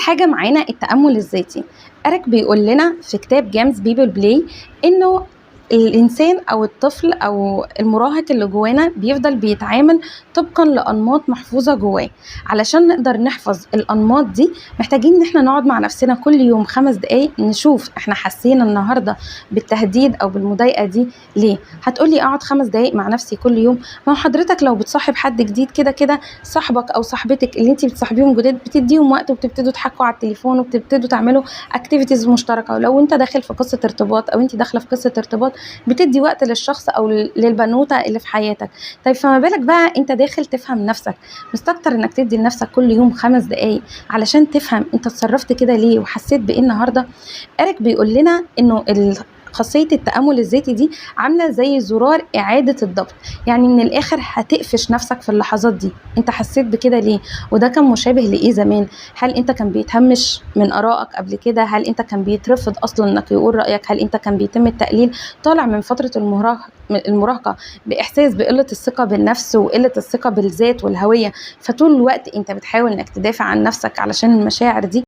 حاجة معانا التأمل الذاتي. إريك بيقول لنا في كتاب جيمس بيبل بلاي إنه الإنسان أو الطفل أو المراهق اللي جوانا بيفضل بيتعامل طبقا لأنماط محفوظة جواه. علشان نقدر نحفظ الأنماط دي محتاجين إن احنا نقعد مع نفسنا كل يوم 5 دقايق نشوف احنا حسينا النهاردة بالتهديد أو بالمضايقة دي ليه. هتقولي أقعد 5 دقايق مع نفسي كل يوم؟ ما هو حضرتك لو بتصاحب حد جديد كده كده صاحبك أو صاحبتك اللي انتي بتصاحبيهم جداد بتديهم وقت وبتبتدوا تحكوا على التليفون وبتبتدوا تعملوا اكتيفيتيز مشتركة. ولو انت داخل في قصة ارتباط أو انتي داخلة في قصة ارتباط بتدي وقت للشخص او للبنوته اللي في حياتك. طيب فما بالك بقى انت داخل تفهم نفسك، مستكتر انك تدي لنفسك كل يوم 5 دقايق علشان تفهم انت اتصرفت كده ليه وحسيت بايه النهارده. إريك بيقول لنا انه خاصية التأمل الذاتي دي عاملة زي زرار إعادة الضبط. يعني من الآخر هتقفش نفسك في اللحظات دي، انت حسيت بكده ليه؟ وده كان مشابه لإيه زمان؟ هل انت كان بيتهمش من آرائك قبل كده؟ هل انت كان بيترفض أصلا انك يقول رأيك؟ هل انت كان بيتم التقليل؟ طالع من فترة المراهقة بإحساس بقلة الثقة بالنفس وقلة الثقة بالذات والهوية، فطول الوقت انت بتحاول انك تدافع عن نفسك علشان المشاعر دي.